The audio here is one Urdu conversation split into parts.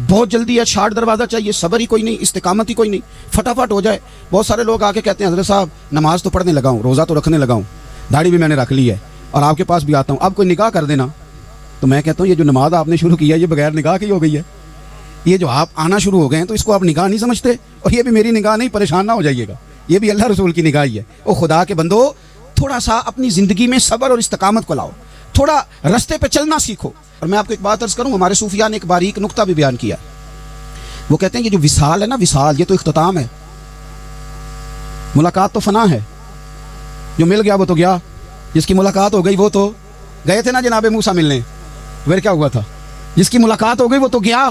بہت جلدی ہے, شارٹ دروازہ چاہیے, صبر ہی کوئی نہیں, استقامت ہی کوئی نہیں, فٹافٹ ہو جائے. بہت سارے لوگ آ کے کہتے ہیں حضرت صاحب نماز تو پڑھنے لگا ہوں, روزہ تو رکھنے لگا ہوں, داڑھی بھی میں نے رکھ لی ہے اور آپ کے پاس بھی آتا ہوں, اب کوئی نکاح کر دینا. تو میں کہتا ہوں یہ جو نماز آپ نے شروع کی ہے یہ بغیر نکاح کی ہو گئی ہے. یہ جو آپ آنا شروع ہو گئے ہیں تو اس کو آپ نکاح نہیں سمجھتے, اور یہ بھی میری نکاح نہیں, پریشان نہ ہو جائیے گا, یہ بھی اللہ رسول کی نکاح ہی ہے. او خدا کے بندو, تھوڑا سا اپنی زندگی میں صبر اور استقامت کو لاؤ, تھوڑا رستے پہ چلنا سیکھو. اور میں آپ کو ایک بات عرض کروں, ہمارے صوفیاء نے ایک باریک نقطہ بھی بیان کیا. وہ کہتے ہیں یہ جو وصال ہے نا, وصال, یہ تو اختتام ہے. ملاقات تو فنا ہے, جو مل گیا وہ تو گیا, جس کی ملاقات ہو گئی وہ تو گئے تھے نا جناب موسیٰ ملنے, پھر کیا ہوا تھا, جس کی ملاقات ہو گئی وہ تو گیا.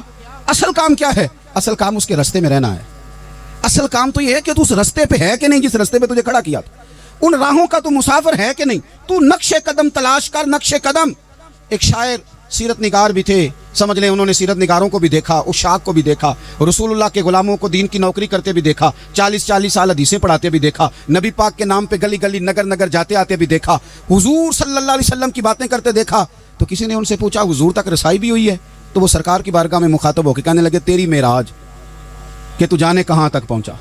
اصل کام کیا ہے؟ اصل کام اس کے رستے میں رہنا ہے. اصل کام تو یہ ہے کہ تو اس رستے پہ ہے کہ نہیں جس رستے پہ تجھے کھڑا کیا تھا, ان راہوں کا تو مسافر ہے کہ نہیں, تو نقش قدم تلاش کر, نقش قدم. ایک شاعر سیرت نگار بھی تھے, سمجھ لیں انہوں نے سیرت نگاروں کو بھی دیکھا, عشاق کو بھی دیکھا, رسول اللہ کے غلاموں کو دین کی نوکری کرتے بھی دیکھا, 40 سال حدیثیں پڑھاتے بھی دیکھا, نبی پاک کے نام پہ گلی گلی نگر نگر جاتے آتے بھی دیکھا, حضور صلی اللہ علیہ وسلم کی باتیں کرتے دیکھا. تو کسی نے ان سے پوچھا حضور تک رسائی بھی ہوئی ہے؟ تو وہ سرکار کی بارگاہ میں مخاطب ہو کے کہنے لگے تیری معراج کہ تو جانے کہاں تک پہنچا.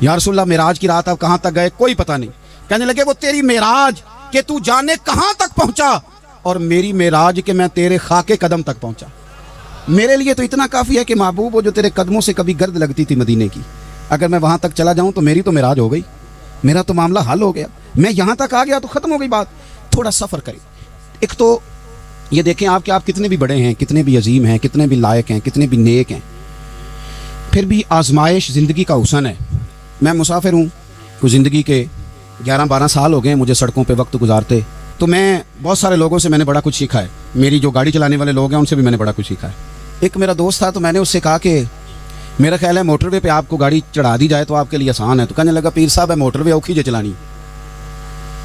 یا رسول اللہ معراج کی رات آپ کہاں تک گئے؟ کوئی پتہ نہیں. کہنے لگے وہ تیری معراج کہ تو جانے کہاں تک پہنچا, اور میری معراج کہ میں تیرے خاکے قدم تک پہنچا. میرے لیے تو اتنا کافی ہے کہ محبوب وہ جو تیرے قدموں سے کبھی گرد لگتی تھی مدینے کی, اگر میں وہاں تک چلا جاؤں تو میری تو معراج ہو گئی, میرا تو معاملہ حل ہو گیا, میں یہاں تک آ گیا تو ختم ہو گئی بات. تھوڑا سفر کریں. ایک تو یہ دیکھیں آپ کہ آپ کتنے بھی بڑے ہیں, کتنے بھی عظیم ہیں, کتنے بھی لائق ہیں, کتنے بھی نیک ہیں, پھر بھی آزمائش زندگی کا حسن ہے. میں مسافر ہوں, کچھ زندگی کے 11-12 سال ہو گئے مجھے سڑکوں پہ وقت گزارتے, تو میں بہت سارے لوگوں سے میں نے بڑا کچھ سیکھا ہے. میری جو گاڑی چلانے والے لوگ ہیں ان سے بھی میں نے بڑا کچھ سیکھا ہے. ایک میرا دوست تھا, تو میں نے اس سے کہا کہ میرا خیال ہے موٹر وے پہ آپ کو گاڑی چڑھا دی جائے تو آپ کے لیے آسان ہے. تو کہنے لگا پیر صاحب ہے موٹر وے اوکھی جے چلانی.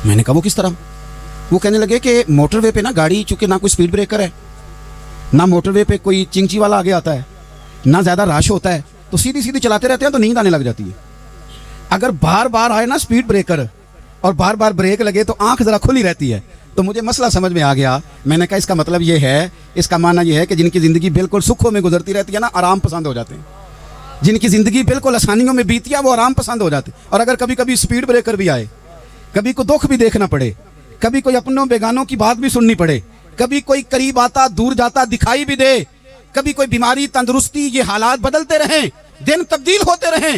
میں نے کہا وہ کس طرح؟ وہ کہنے لگے کہ موٹر وے پہ نا گاڑی چونکہ نہ کوئی سپیڈ بریکر ہے, نہ موٹر وے پہ کوئی چنگچی والا آگے آتا ہے, نہ زیادہ رش ہوتا ہے, تو سیدھی سیدھی چلاتے رہتے ہیں تو نیند آنے لگ جاتی ہے. اگر بار بار آئے نا سپیڈ بریکر اور بار بار بریک لگے تو آنکھ ذرا کھلی رہتی ہے. تو مجھے مسئلہ سمجھ میں آ گیا. میں نے کہا اس کا مطلب یہ ہے, اس کا معنی یہ ہے کہ جن کی زندگی بالکل سکھوں میں گزرتی رہتی ہے نا, آرام پسند ہو جاتے ہیں. جن کی زندگی بالکل آسانیوں میں بیتی ہے وہ آرام پسند ہو جاتے ہیں. اور اگر کبھی کبھی سپیڈ بریکر بھی آئے, کبھی کوئی دکھ بھی دیکھنا پڑے, کبھی کوئی اپنوں بیگانوں کی بات بھی سننی پڑے, کبھی کوئی قریب آتا دور جاتا دکھائی بھی دے, کبھی کوئی بیماری تندرستی, یہ حالات بدلتے رہیں, دن تبدیل ہوتے رہیں,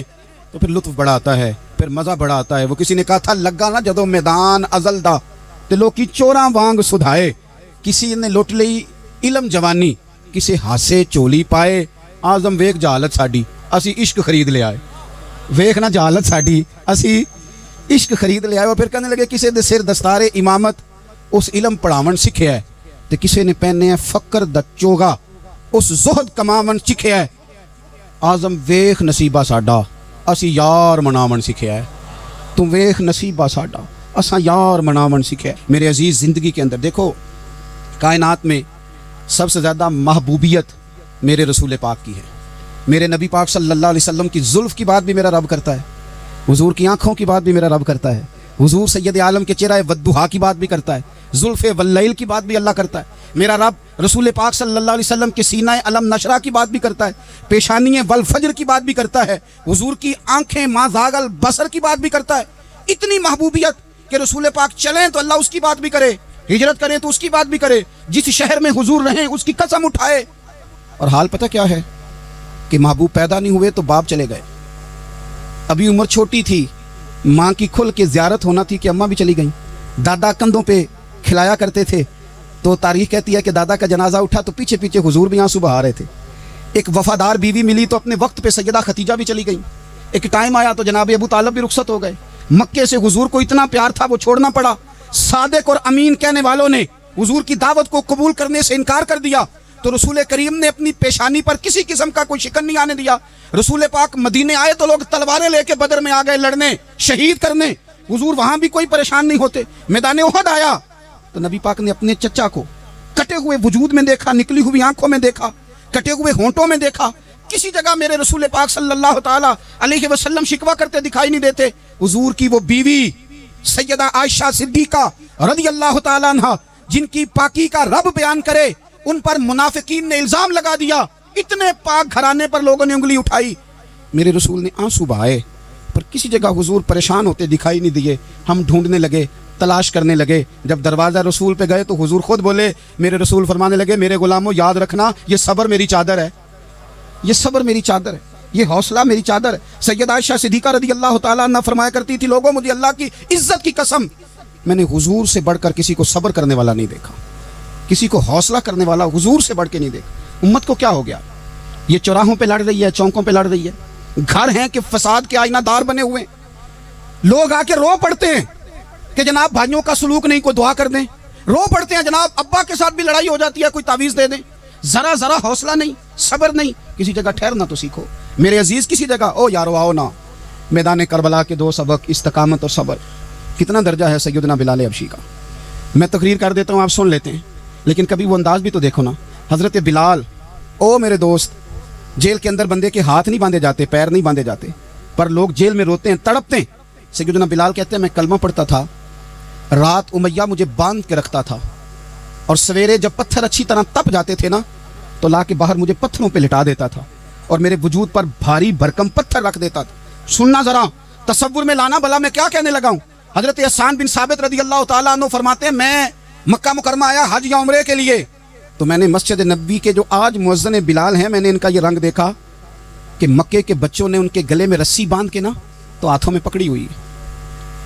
تو پھر لطف بڑا آتا ہے, پھر مزہ بڑا آتا ہے. وہ کسی نے کہا تھا لگا نا جدو میدان ازل دا تے لوکی چوراں وانگ سدھائے, کسی نے لٹ لئی علم جوانی, کسی ہاسے چولی پائے, آزم ویک جہالت ساڈی اسی عشق خرید لے آئے. ویکھ نہ جہالت ساڈی اسی عشق خرید لے آئے. اور پھر کہنے لگے کسی دے سر دستار امامت اس علم پڑھاون سکھیا ہے, تے کسی نے پہنے ہے فقر دا چوگا اس زہد کماون سکھیا ہے. آزم ویکھ نصیبہ ساڈا اسی یار مناون سکھیا ہے. تم ویکھ نصیبہ ساڈا اساں یار مناون سکھیا ہے. میرے عزیز زندگی کے اندر دیکھو, کائنات میں سب سے زیادہ محبوبیت میرے رسول پاک کی ہے. میرے نبی پاک صلی اللہ علیہ وسلم کی زلف کی بات بھی میرا رب کرتا ہے, حضور کی آنکھوں کی بات بھی میرا رب کرتا ہے, حضور سید عالم کے چہرہ والضحیٰ کی بات بھی کرتا ہے, زلف واللیل کی بات بھی اللہ کرتا ہے. میرا رب رسول پاک صلی اللہ علیہ وسلم کے سینہ علم نشرہ کی بات بھی کرتا ہے, پیشانی والفجر کی بات بھی کرتا ہے, حضور کی آنکھیں ما زاغ البصر کی بات بھی کرتا ہے. اتنی محبوبیت کہ رسول پاک چلیں تو اللہ اس کی بات بھی کرے, ہجرت کریں تو اس کی بات بھی کرے, جس شہر میں حضور رہیں اس کی قسم اٹھائے. اور حال پتہ کیا ہے کہ محبوب پیدا نہیں ہوئے تو باپ چلے گئے, ابھی عمر چھوٹی تھی, ماں کی کھل کے زیارت ہونا تھی کہ اماں بھی چلی گئیں. دادا کندھوں پہ کھلایا کرتے تھے, تو تاریخ کہتی ہے کہ دادا کا جنازہ اٹھا تو پیچھے پیچھے حضور بھی آنسو بہا رہے تھے. ایک وفادار بیوی ملی تو اپنے وقت پہ سیدہ خدیجہ بھی چلی گئیں. ایک ٹائم آیا تو جناب ابو طالب بھی رخصت ہو گئے. مکے سے حضور کو اتنا پیار تھا وہ چھوڑنا پڑا. صادق اور امین کہنے والوں نے حضور کی دعوت کو قبول کرنے سے انکار کر دیا, تو رسول کریم نے اپنی پیشانی پر کسی قسم کا کوئی شکن نہیں آنے دیا. رسول پاک مدینے آئے تو لوگ تلواریں لے کے بدر میں آ گئے لڑنے, شہید کرنے. حضور وہاں بھی کوئی پریشان نہیں ہوتے. میدان احد آیا تو نبی پاک نے اپنے چچا کو کٹے ہوئے وجود میں دیکھا, نکلی ہوئی آنکھوں میں دیکھا, کٹے ہوئے ہونٹوں میں دیکھا. کسی جگہ میرے رسول پاک صلی اللہ تعالی علیہ وسلم شکوہ کرتے دکھائی نہیں دیتے. حضور کی وہ بیوی سیدہ عائشہ صدیقہ رضی اللہ تعالیٰ عنہ, جن کی پاکی کا رب بیان کرے, ان پر منافقین نے الزام لگا دیا اتنے پاک گھرانے پر لوگوں نے انگلی اٹھائی. میرے رسول نے آنسو بہائے, پر کسی جگہ حضور پریشان ہوتے دکھائی نہیں دیے. ہم ڈھونڈنے لگے, تلاش کرنے لگے. جب دروازہ رسول پہ گئے تو حضور خود بولے. میرے رسول فرمانے لگے, میرے غلاموں یاد رکھنا, یہ صبر میری چادر ہے, یہ صبر میری چادر ہے, یہ حوصلہ میری چادر ہے. سیدہ عائشہ صدیقہ رضی اللہ تعالیٰ عنہ فرمایا کرتی تھی, لوگوں مجھے اللہ کی عزت کی قسم, میں نے حضور سے بڑھ کر کسی کو صبر کرنے والا نہیں دیکھا, کسی کو حوصلہ کرنے والا حضور سے بڑھ کے نہیں دیکھا. امت کو کیا ہو گیا؟ یہ چوراہوں پہ لڑ رہی ہے, چوکوں پہ لڑ رہی ہے, گھر ہیں کہ فساد کے آئینہ دار بنے ہوئے ہیں. لوگ آ کے رو پڑتے ہیں کہ جناب بھائیوں کا سلوک نہیں, کو دعا کر دیں. رو پڑتے ہیں جناب ابا کے ساتھ بھی لڑائی ہو جاتی ہے, کوئی تعویذ دے دیں. ذرا ذرا حوصلہ نہیں, صبر نہیں. کسی جگہ ٹھہرنا تو سیکھو میرے عزیز, کسی جگہ او یارو آؤ نا. میدان کربلا کے 2 سبق, استقامت اور صبر. کتنا درجہ ہے سیدنا بلال حبشی کا. میں تقریر کر دیتا ہوں, آپ سن لیتے ہیں, لیکن کبھی وہ انداز بھی تو دیکھو نا. حضرت بلال, او میرے دوست, جیل کے اندر بندے کے ہاتھ نہیں باندھے جاتے, پیر نہیں باندھے جاتے, پر لوگ جیل میں روتے ہیں, تڑپتے ہیں. سیدنا بلال کہتے ہیں میں کلمہ پڑھتا تھا, رات امیہ مجھے باندھ کے رکھتا تھا, اور سویرے جب پتھر اچھی طرح تپ جاتے تھے نا تو لا کے باہر مجھے پتھروں پہ لٹا دیتا تھا, اور میرے وجود پر بھاری بھرکم پتھر رکھ دیتا تھا. سننا ذرا, تصور میں لانا بھلا میں کیا کہنے لگا ہوں. حضرت حسان بن ثابت رضی اللہ تعالیٰ عنہ فرماتے ہیں, میں مکہ مکرمہ آیا حج یا عمرے کے لیے, تو میں نے مسجد نبوی کے جو آج مؤذن بلال ہیں, میں نے ان کا یہ رنگ دیکھا کہ مکے کے بچوں نے ان کے گلے میں رسی باندھ کے نا تو ہاتھوں میں پکڑی ہوئی,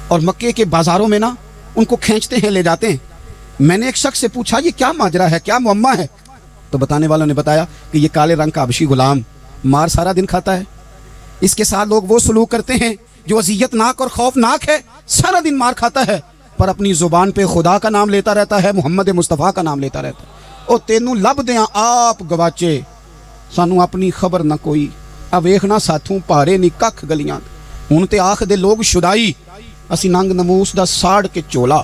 اور مکے کے بازاروں میں نا ان کو کھینچتے ہیں, لے جاتے ہیں. میں نے ایک شخص سے پوچھا یہ کیا ماجرا ہے, کیا معمہ ہے؟ تو بتانے والوں نے بتایا کہ یہ کالے رنگ کا حبشی غلام مار سارا دن کھاتا ہے, اس کے ساتھ لوگ وہ سلوک کرتے ہیں جو اذیت ناک اور خوفناک ہے. سارا دن مار کھاتا ہے, پر اپنی زبان پہ خدا کا نام لیتا رہتا ہے, محمد مصطفیٰ کا نام لیتا رہتا ہے. او تینوں لب دیاں آپ گواچے, سانو اپنی خبر نہ کوئی, ا ویکھنا ساتھوں پارے نہیں ککھ گلیاں. ہن تے آکھ دے لوگ شدائی, اسی ننگ نموس دا ساڑ کے چولا,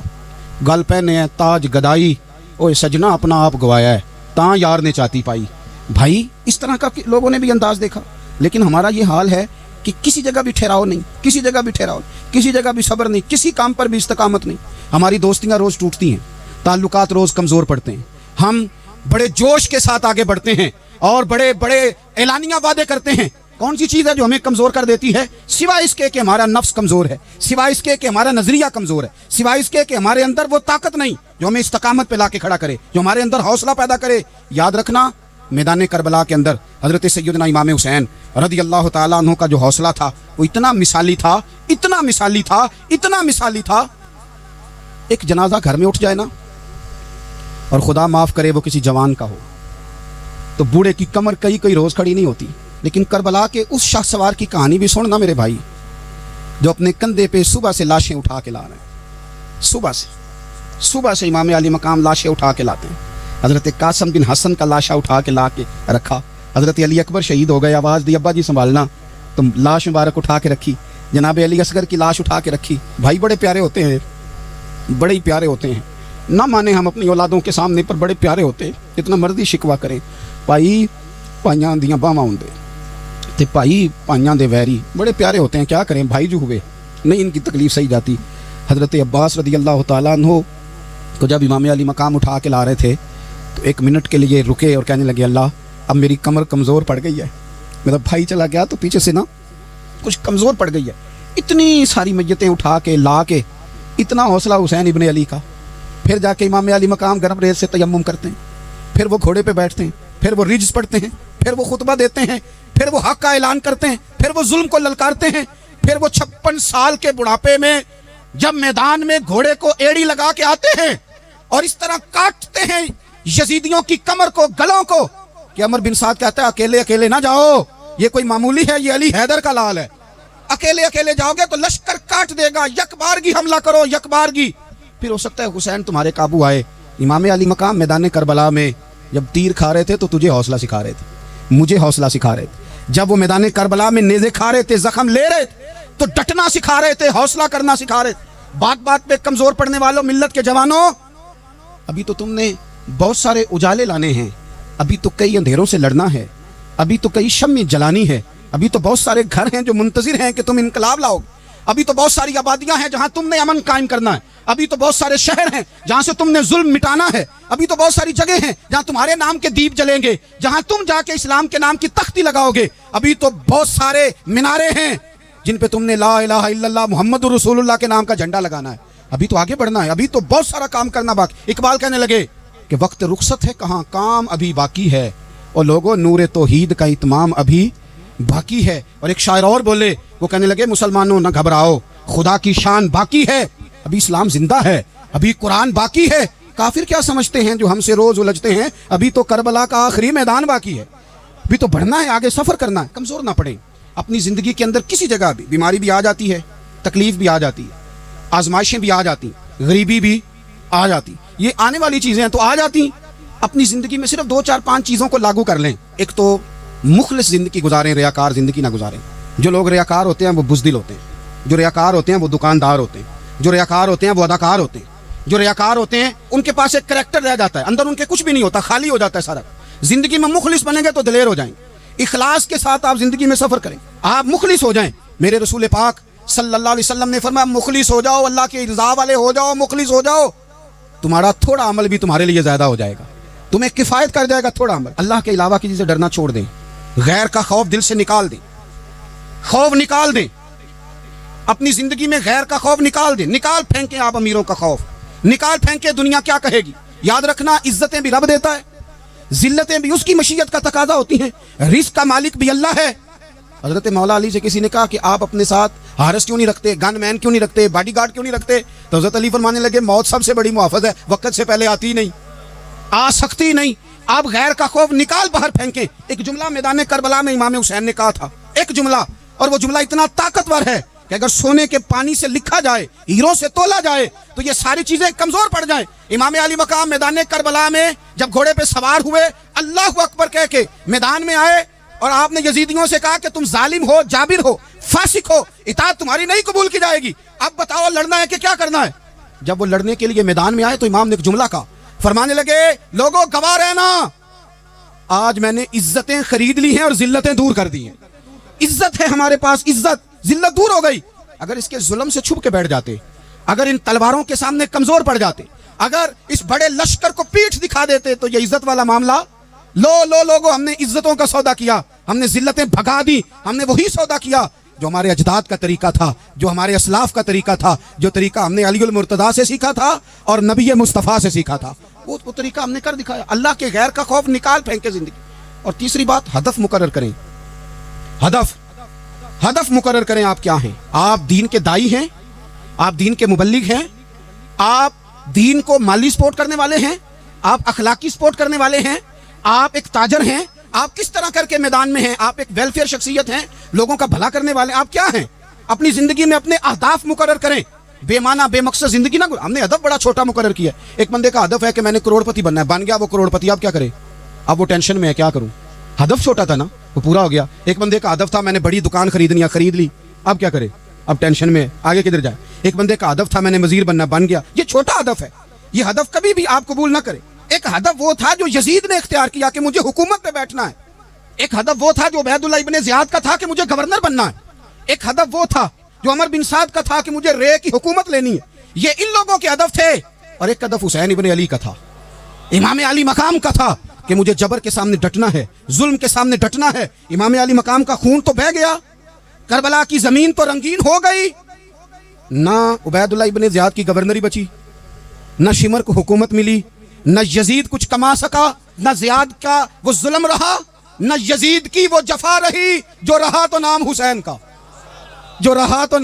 گل پہنے ہیں تاج گدائی, اوے سجنا اپنا آپ گوایا ہے, تاں یار نے چاتی پائی. بھائی اس طرح کا لوگوں نے بھی انداز دیکھا, لیکن ہمارا یہ حال ہے کہ کسی جگہ بھی ٹھہراؤ نہیں, کسی جگہ بھی ٹھہراؤ, کسی جگہ بھی صبر نہیں, کسی کام پر بھی استقامت نہیں. ہماری دوستیاں روز ٹوٹتی ہیں, تعلقات روز کمزور پڑتے ہیں. ہم بڑے جوش کے ساتھ آگے بڑھتے ہیں اور بڑے بڑے اعلانیہ وعدے کرتے ہیں. کون سی چیز ہے جو ہمیں کمزور کر دیتی ہے؟ سوائے اس کے کہ ہمارا نفس کمزور ہے, سوائے اس کے کہ ہمارا نظریہ کمزور ہے, سوائے اس کے کہ ہمارے اندر وہ طاقت نہیں جو ہمیں استقامت پہ لا کے کھڑا کرے, جو ہمارے اندر حوصلہ پیدا کرے. یاد رکھنا, میدان کربلا کے اندر حضرت سیدنا امام حسین رضی اللہ تعالیٰ عنہ کا جو حوصلہ تھا وہ اتنا مثالی تھا, اتنا مثالی تھا, اتنا مثالی تھا. ایک جنازہ گھر میں اٹھ جائے نا, اور خدا معاف کرے وہ کسی جوان کا ہو, تو بوڑھے کی کمر کئی روز کھڑی نہیں ہوتی. لیکن کربلا کے اس شاہ سوار کی کہانی بھی سننا میرے بھائی, جو اپنے کندھے پہ صبح سے لاشیں اٹھا کے لا رہے ہیں. صبح سے امام علی مقام لاشیں اٹھا کے لاتے ہیں. حضرت قاسم بن حسن کا لاشا اٹھا کے لا کے رکھا. حضرت علی اکبر شہید ہو گئے, آواز دی ابا جی سنبھالنا, تو لاش مبارک اٹھا کے رکھی. جناب علی اصغر کی لاش اٹھا کے رکھی. بھائی بڑے پیارے ہوتے ہیں, بڑے ہی پیارے ہوتے ہیں. نہ مانے ہم اپنی اولادوں کے سامنے, پر بڑے پیارے ہوتے ہیں. جتنا مرضی شکوا کریں, بھائی پائیاں دیاں باواں ہوندے تے بھائی پائیاں دے ویری, بڑے پیارے ہوتے ہیں. کیا کریں بھائی جو ہوئے نہیں ان کی تکلیف صحیح جاتی. حضرت عباس رضی اللہ تعالیٰ عنہ کو جب امام علی مقام اٹھا کے لا رہے تھے تو 1 منٹ کے لیے رکے اور کہنے لگے, اللہ اب میری کمر کمزور پڑ گئی ہے. میرا بھائی چلا گیا تو پیچھے سے نا کچھ کمزور پڑ گئی ہے. اتنی ساری میتیں اٹھا کے لا کے, اتنا حوصلہ حسین ابن علی کا. پھر جا کے امام علی مقام گرم ریت سے تیمم کرتے ہیں, پھر وہ گھوڑے پہ بیٹھتے ہیں, پھر وہ رجز پڑھتے ہیں, پھر وہ خطبہ دیتے ہیں, پھر وہ حق کا اعلان کرتے ہیں, پھر وہ ظلم کو للکارتے ہیں. پھر وہ 56 سال کے بڑھاپے میں جب میدان میں گھوڑے کو ایڑی لگا کے آتے ہیں اور اس طرح کاٹتے ہیں یزیدیوں کی کمر کو, گلوں کو, کہ عمر بن سعد کہتا ہے اکیلے اکیلے نہ جاؤ, یہ کوئی معمولی ہے, یہ علی حیدر کا لال ہے. اکیلے اکیلے جاؤ گے تو لشکر کاٹ دے گا, یک بارگی حملہ کرو, یک بارگی. پھر ہو سکتا ہے حسین تمہارے قابو آئے. امام علی مقام میدان کربلا میں جب تیر کھا رہے تھے تو تجھے حوصلہ سکھا رہے تھے, مجھے حوصلہ سکھا رہے تھے. جب وہ میدان کربلا میں نیزے کھا رہے تھے, زخم لے رہے تھے, تو ڈٹنا سکھا رہے تھے, حوصلہ کرنا سکھا رہے تھے. بات بات پہ کمزور پڑنے والوں, ملت کے جوانوں, ابھی تو تم نے بہت سارے اجالے لانے ہیں, ابھی تو کئی اندھیروں سے لڑنا ہے, ابھی تو کئی شمع جلانی ہے, ابھی تو بہت سارے گھر ہیں جو منتظر ہیں کہ تم انقلاب لاؤ, ابھی تو بہت ساری آبادیاں ہیں جہاں تم نے امن قائم کرنا ہے, ابھی تو بہت سارے شہر ہیں جہاں سے تم نے ظلم مٹانا ہے. ابھی تو بہت ساری جگہ ہیں جہاں تمہارے نام کے دیپ جلیں گے, جہاں تم جا کے اسلام کے نام کی تختی لگاؤ گے. ابھی تو بہت سارے مینارے ہیں جن پہ تم نے لا الہ الا اللہ محمد رسول اللہ کے نام کا جھنڈا لگانا ہے. ابھی تو آگے بڑھنا ہے, ابھی تو بہت سارا کام کرنا باقی. اقبال کہنے لگے کہ وقت رخصت ہے کہاں, کام ابھی باقی ہے, اور لوگوں نور توحید کا اتمام ابھی باقی ہے. اور ایک شاعر اور بولے, وہ کہنے لگے مسلمانوں نہ گھبراؤ, خدا کی شان باقی ہے, ابھی اسلام زندہ ہے, ابھی قرآن باقی ہے. کافر کیا سمجھتے ہیں جو ہم سے روز الجھتے ہیں, ابھی تو کربلا کا آخری میدان باقی ہے, ابھی تو بڑھنا ہے, آگے سفر کرنا ہے. کمزور نہ پڑیں. اپنی زندگی کے اندر کسی جگہ بھی بیماری بھی آ جاتی ہے, تکلیف بھی آ جاتی ہے, آزمائشیں بھی آ جاتی, غریبی بھی آ جاتی, یہ آنے والی چیزیں ہیں تو آ جاتی. اپنی زندگی میں صرف 2-4-5 چیزوں کو لاگو کر لیں. ایک تو مخلص زندگی گزاریں, ریاکار زندگی نہ گزاریں. جو لوگ ریاکار ہوتے ہیں وہ بزدل ہوتے ہیں, جو ریاکار ہوتے ہیں وہ دکاندار ہوتے ہیں, جو ریاکار ہوتے ہیں وہ اداکار ہوتے ہیں, جو ریاکار ہوتے ہیں ان کے پاس ایک کریکٹر رہ جاتا ہے, اندر ان کے کچھ بھی نہیں ہوتا, خالی ہو جاتا ہے سارا. زندگی میں مخلص بنیں گے تو دلیر ہو جائیں. اخلاص کے ساتھ آپ زندگی میں سفر کریں, آپ مخلص ہو جائیں. میرے رسول پاک صلی اللہ علیہ وسلم نے فرمایا مخلص ہو جاؤ, اللہ کے رضا والے ہو جاؤ, مخلص ہو جاؤ, تمہارا تھوڑا عمل بھی تمہارے لیے زیادہ ہو جائے گا, تمہیں کفایت کر جائے گا تھوڑا عمل. اللہ کے علاوہ کسی سے ڈرنا چھوڑ دیں, غیر کا خوف دل سے نکال دیں, خوف نکال دیں. اپنی زندگی میں غیر کا خوف نکال دیں, نکال پھینکیں آپ امیروں کا خوف, نکال پھینکیں دنیا کیا کہے گی. یاد رکھنا عزتیں بھی رب دیتا ہے, ذلتیں بھی اس کی مشیت کا تقاضا ہوتی ہیں, رزق کا مالک بھی اللہ ہے. حضرت مولا علی سے کسی نے کہا کہ آپ اپنے ساتھ حارس کیوں نہیں رکھتے, گن مین کیوں نہیں رکھتے, باڈی گارڈ کیوں نہیں رکھتے؟ تو حضرت علی فرمانے لگے موت سب سے بڑی محافظ ہے, وقت سے پہلے آتی نہیں, آ سکتی نہیں. آپ غیر کا خوف نکال باہر پھینکیں. ایک جملہ میدان کربلا میں امام حسین نے کہا تھا, ایک جملہ, اور وہ جملہ اتنا طاقتور ہے کہ اگر سونے کے پانی سے لکھا جائے, ہیروں سے تولا جائے, تو یہ ساری چیزیں کمزور پڑ جائیں. امام علی مقام میدان کربلا میں جب گھوڑے پہ سوار ہوئے, اللہ اکبر کہہ کے میدان میں آئے, اور آپ نے یزیدیوں سے کہا کہ تم ظالم ہو, جابر ہو, فاسق ہو, اطاعت تمہاری نہیں قبول کی جائے گی, اب بتاؤ لڑنا ہے کہ کیا کرنا ہے. جب وہ لڑنے کے لیے میدان میں آئے تو امام نے ایک جملہ کہا, فرمانے لگے لوگوں گواہ رہنا, آج میں نے عزتیں خرید لی ہیں اور ذلتیں دور کر دی ہیں. عزت ہے ہمارے پاس, عزت, ذلت دور ہو گئی. اگر اس کے ظلم سے چھپ کے بیٹھ جاتے, اگر ان تلواروں کے سامنے کمزور پڑ جاتے, اگر اس بڑے لشکر کو پیٹھ دکھا دیتے, تو یہ عزت والا معاملہ لوگوں ہم نے عزتوں کا سودا کیا, ہم نے ذلتیں بھگا دی, ہم نے وہی سودا کیا جو ہمارے اجداد کا طریقہ تھا, جو ہمارے اسلاف کا طریقہ تھا, جو طریقہ ہم نے علی المرتضیٰ سے سیکھا تھا اور نبی مصطفیٰ سے سیکھا تھا, وہ طریقہ ہم نے کر دکھایا. اللہ کے غیر کا خوف نکال پھینکے زندگی. اور تیسری بات, ہدف مقرر کریں. ہدف مقرر کریں. آپ کیا ہیں؟ آپ دین کے دائی ہیں, آپ دین کے مبلغ ہیں, آپ دین کو مالی سپورٹ کرنے والے ہیں, آپ اخلاقی سپورٹ کرنے والے ہیں, آپ ایک تاجر ہیں, آپ کس طرح کر کے میدان میں ہیں, آپ ایک ویلفیئر شخصیت ہیں, لوگوں کا بھلا کرنے والے, آپ کیا ہیں؟ اپنی زندگی میں اپنے اہداف مقرر کریں. بے معنی بے مقصد زندگی نہ. ہم نے ہدف بڑا چھوٹا مقرر کیا. ایک بندے کا ہدف ہے کہ میں نے کروڑ پتی بننا ہے, بن گیا وہ کروڑ پتی, اب کیا کرے؟ اب وہ ٹینشن میں ہے, کیا کروں؟ ہدف چھوٹا تھا نا, وہ پورا ہو گیا. ایک بندے کا ہدف تھا میں نے بڑی دکان خریدنی ہے, خرید لی, اب کیا کرے؟ اب ٹینشن میں, آگے کدھر جائے؟ ایک بندے کا ہدف تھا میں نے وزیر بننا, بن گیا, یہ چھوٹا ہدف ہے. یہ ہدف کبھی بھی آپ قبول نہ کریں. ایک ہدف وہ تھا جو یزید نے اختیار کیا کہ مجھے حکومت پہ بیٹھنا ہے. ایک ہدف وہ تھا جو عبید اللہ ابن زیاد کا تھا کہ مجھے گورنر بننا ہے. ایک ہدف وہ تھا جو عمر بن سعد کا تھا کہ مجھے رے کی حکومت لینی ہے. یہ ان لوگوں کے ہدف تھے. اور ایک ہدف حسین ابن علی کا تھا, امام علی مقام کا تھا کہ مجھے جبر کے سامنے ڈٹنا ہے, ظلم کے سامنے ڈٹنا ہے. امام علی مقام کا خون تو بہہ گیا, کربلا کی زمین تو رنگین ہو گئی, نہ عبید اللہ ابن زیاد کی گورنری بچی, نہ شمر کو حکومت ملی, نہ یزید کچھ کما سکا, نہ زیاد کا وہ ظلم رہا, نہ یزید کی وہ جفا رہی. جو رہا تو نام حسین کا, جو رہا تو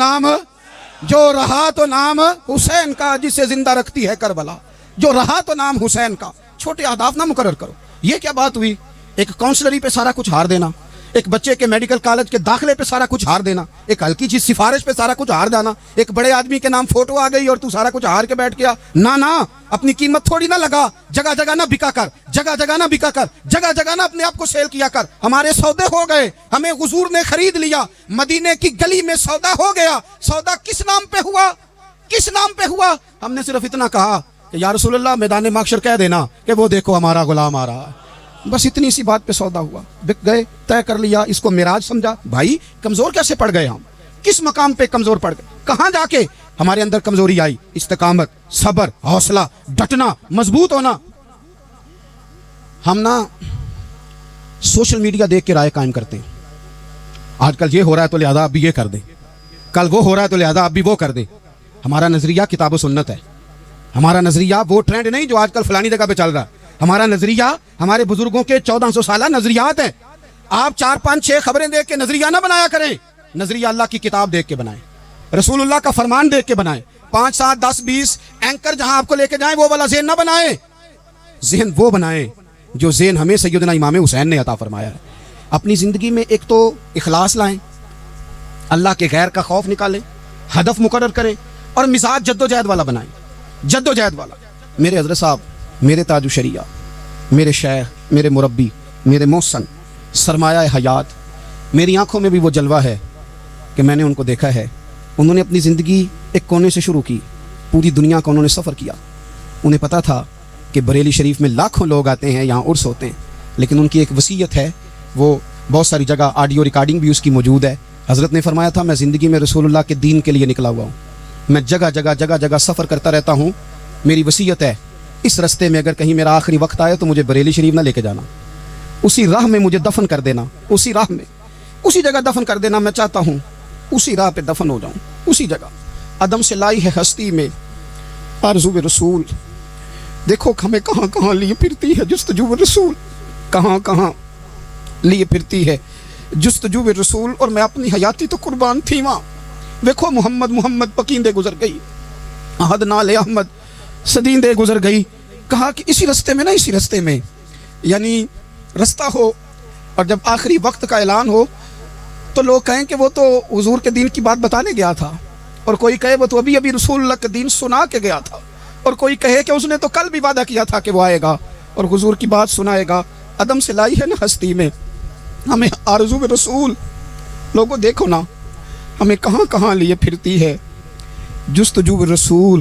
نام حسین کا, جسے زندہ رکھتی ہے کربلا. جو رہا تو نام حسین کا. چھوٹے اہداف نہ مقرر کرو. یہ کیا بات ہوئی؟ ایک کاؤنسلری پہ سارا کچھ ہار دینا, ایک بچے کے میڈیکل کالج کے داخلے پہ سارا کچھ ہار دینا, ایک ہلکی چیز سفارش پہ سارا کچھ ہار جانا, ایک بڑے آدمی کے نام فوٹو آ گئی اور تو سارا کچھ ہار کے بیٹھ گیا. نہ اپنی قیمت تھوڑی نہ لگا, جگہ جگہ نہ بکا کر, جگہ جگہ نہ اپنے آپ کو سیل کیا کر. ہمارے سودے ہو گئے, ہمیں حضور نے خرید لیا, مدینے کی گلی میں سودا ہو گیا. سودا کس نام پہ ہوا؟ کس نام پہ ہوا؟ ہم نے صرف اتنا کہا کہ یا رسول اللہ میدان محشر کہہ دینا کہ وہ دیکھو ہمارا غلام آ رہا ہے. بس اتنی سی بات پہ سودا ہوا, بک گئے, طے کر لیا, اس کو معراج سمجھا. بھائی کمزور کیسے پڑ گئے ہم؟ کس مقام پہ کمزور پڑ گئے؟ کہاں جا کے ہمارے اندر کمزوری آئی، استقامت، صبر، حوصلہ، ڈٹنا، مضبوط ہونا. ہم نا سوشل میڈیا دیکھ کے رائے قائم کرتے ہیں. آج کل یہ ہو رہا ہے تو لہذا آپ بھی یہ کر دیں، کل وہ ہو رہا ہے تو لہذا آپ بھی وہ کر دیں. ہمارا نظریہ کتاب و سنت ہے. ہمارا نظریہ وہ ٹرینڈ نہیں جو آج کل فلانی جگہ پہ چل رہا ہے. ہمارا نظریہ ہمارے بزرگوں کے 1400 سالہ نظریات ہیں. آپ 4 5 6 خبریں دیکھ کے نظریہ نہ بنایا کریں. نظریہ اللہ کی کتاب دیکھ کے بنائیں، رسول اللہ کا فرمان دیکھ کے بنائیں. 5 7 10 20 اینکر جہاں آپ کو لے کے جائیں وہ والا ذہن نہ بنائیں. ذہن وہ بنائیں جو ذہن ہمیں سیدنا امام حسین نے عطا فرمایا ہے. اپنی زندگی میں ایک تو اخلاص لائیں، اللہ کے غیر کا خوف نکالیں، ہدف مقرر کریں اور مزاج جد و جہد والا بنائیں. جد و جہد والا. میرے حضرت صاحب، میرے تاج الشریعہ، میرے شیخ، میرے مربی، میرے محسن، سرمایہ حیات، میری آنکھوں میں بھی وہ جلوہ ہے کہ میں نے ان کو دیکھا ہے. انہوں نے اپنی زندگی ایک کونے سے شروع کی، پوری دنیا کا انہوں نے سفر کیا. انہیں پتا تھا کہ بریلی شریف میں لاکھوں لوگ آتے ہیں، یہاں عرس ہوتے ہیں، لیکن ان کی ایک وصیت ہے، وہ بہت ساری جگہ آڈیو ریکارڈنگ بھی اس کی موجود ہے. حضرت نے فرمایا تھا میں زندگی میں رسول اللہ کے دین کے لیے نکلا ہوا ہوں، میں جگہ جگہ سفر کرتا رہتا ہوں. میری وصیت ہے اس رستے میں اگر کہیں میرا آخری وقت آئے تو مجھے بریلی شریف نہ لے کے جانا، اسی راہ میں مجھے دفن کر دینا، اسی راہ میں اسی جگہ دفن کر دینا. میں چاہتا ہوں اسی راہ پہ دفن ہو جاؤں، اسی جگہ. عدم سے لائی ہے ہستی میں آرزو رسول. دیکھو ہمیں کہاں کہاں لیے پھرتی ہے جستجو رسول، کہاں کہاں لیے پھرتی ہے جستجو رسول. اور میں اپنی حیاتی تو قربان تھی وہاں. دیکھو محمد پکیندے گزر گئی، احد نال احمد صدیندے گزر گئی. کہا کہ اسی رستے میں نا، اسی رستے میں یعنی رستہ ہو اور جب آخری وقت کا اعلان ہو تو لوگ کہیں کہ وہ تو حضور کے دین کی بات بتانے گیا تھا، اور کوئی کہے وہ تو ابھی رسول اللہ کے دین سنا کے گیا تھا، اور کوئی کہے کہ اس نے تو کل بھی وعدہ کیا تھا کہ وہ آئے گا اور حضور کی بات سنائے گا. عدم سے لائی ہے نا ہستی میں ہمیں آرزو رسول. لوگوں دیکھو نا ہمیں کہاں کہاں لیے پھرتی ہے جستجو رسول.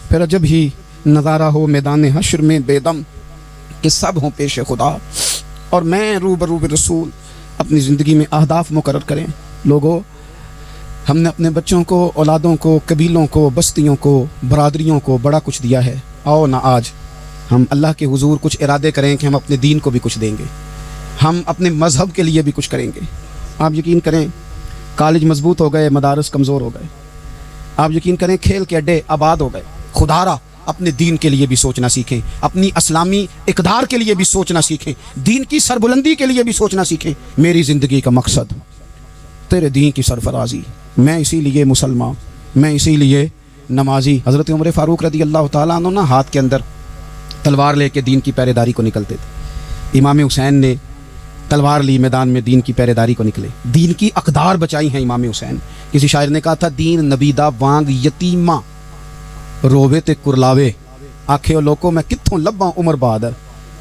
پھر جب ہی نظارہ ہو میدان حشر میں بے دم کہ سب ہوں پیش خدا اور میں روبرو رسول. اپنی زندگی میں اہداف مقرر کریں. لوگوں ہم نے اپنے بچوں کو، اولادوں کو، قبیلوں کو، بستیوں کو، برادریوں کو بڑا کچھ دیا ہے. آؤ نہ آج ہم اللہ کے حضور کچھ ارادے کریں کہ ہم اپنے دین کو بھی کچھ دیں گے، ہم اپنے مذہب کے لیے بھی کچھ کریں گے. آپ یقین کریں کالج مضبوط ہو گئے، مدارس کمزور ہو گئے. آپ یقین کریں کھیل کے اڈے آباد ہو گئے. خدارا اپنے دین کے لیے بھی سوچنا سیکھیں، اپنی اسلامی اقدار کے لیے بھی سوچنا سیکھیں، دین کی سربلندی کے لیے بھی سوچنا سیکھیں. میری زندگی کا مقصد تیرے دین کی سرفرازی، میں اسی لیے مسلمان، میں اسی لیے نمازی. حضرت عمر فاروق رضی اللہ تعالیٰ عنہ نا ہاتھ کے اندر تلوار لے کے دین کی پہرے داری کو نکلتے تھے. امام حسین نے تلوار لی، میدان میں دین کی پہرے داری کو نکلے، دین کی اقدار بچائی ہیں امام حسین. کسی شاعر نے کہا تھا دین نبیدہ وانگ یتیماں رووے تے کرلاوے، آکھے او لوکو میں کتھوں لباں عمر بہادر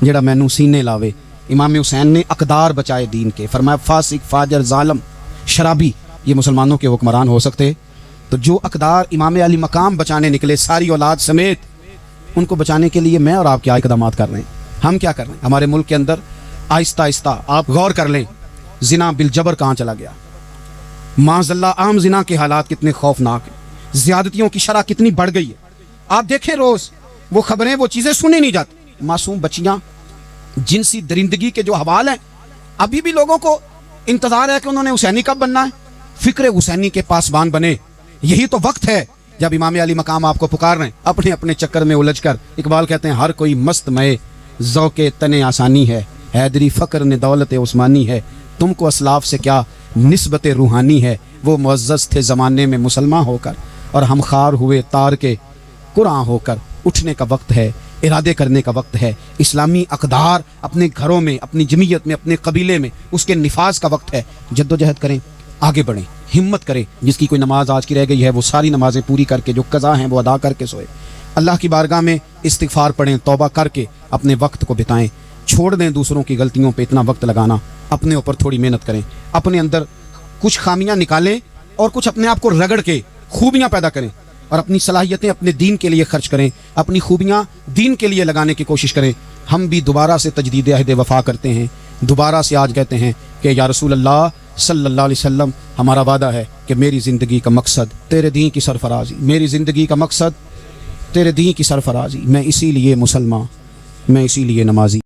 جڑا مینوں سینے لاوے. امام حسین نے اقدار بچائے دین کے. فرمایا فاسق، فاجر، ظالم، شرابی یہ مسلمانوں کے حکمران ہو سکتے؟ تو جو اقدار امام علی مقام بچانے نکلے ساری اولاد سمیت، ان کو بچانے کے لیے میں اور آپ کیا اقدامات کر رہے ہیں؟ ہم کیا کر رہے ہیں؟ ہمارے ملک کے اندر آہستہ آہستہ آپ غور کر لیں زنا بالجبر کہاں چلا گیا. معاذ اللہ عام زنا کے حالات کتنے خوفناک ہیں، زیادتیوں کی شرح کتنی بڑھ گئی ہے. آپ دیکھیں روز وہ خبریں، وہ چیزیں سنی نہیں جاتی. معصوم بچیاں، جنسی درندگی کے جو حوال ہیں، ابھی بھی لوگوں کو انتظار ہے کہ انہوں نے حسینی کب بننا ہے. فکر حسینی کے پاسبان بنے. یہی تو وقت ہے جب امام علی مقام آپ کو پکار رہے ہیں اپنے اپنے چکر میں الجھ کر. اقبال کہتے ہیں ہر کوئی مست مئے ذوق تن آسانی ہے، حیدری فقر نے دولت عثمانی ہے، تم کو اسلاف سے کیا نسبت روحانی ہے. وہ معزز تھے زمانے میں مسلمان ہو کر اور ہم خار ہوئے تار کے قرآن ہو کر. اٹھنے کا وقت ہے، ارادے کرنے کا وقت ہے. اسلامی اقدار اپنے گھروں میں، اپنی جمعیت میں، اپنے قبیلے میں اس کے نفاذ کا وقت ہے. جد و جہد کریں، آگے بڑھیں، ہمت کریں. جس کی کوئی نماز آج کی رہ گئی ہے وہ ساری نمازیں پوری کر کے، جو قضا ہیں وہ ادا کر کے سوئے. اللہ کی بارگاہ میں استغفار پڑھیں، توبہ کر کے اپنے وقت کو بتائیں. چھوڑ دیں دوسروں کی غلطیوں پہ اتنا وقت لگانا. اپنے اوپر تھوڑی محنت کریں، اپنے اندر کچھ خامیاں نکالیں اور کچھ اپنے آپ کو رگڑ کے خوبیاں پیدا کریں اور اپنی صلاحیتیں اپنے دین کے لیے خرچ کریں، اپنی خوبیاں دین کے لیے لگانے کی کوشش کریں. ہم بھی دوبارہ سے تجدید عہد وفا کرتے ہیں، دوبارہ سے آج کہتے ہیں کہ یا رسول اللہ صلی اللہ علیہ وسلم ہمارا وعدہ ہے کہ میری زندگی کا مقصد تیرے دین کی سرفرازی، میری زندگی کا مقصد تیرے دین کی سرفرازی، میں اسی لیے مسلمان، میں اسی لیے نمازی۔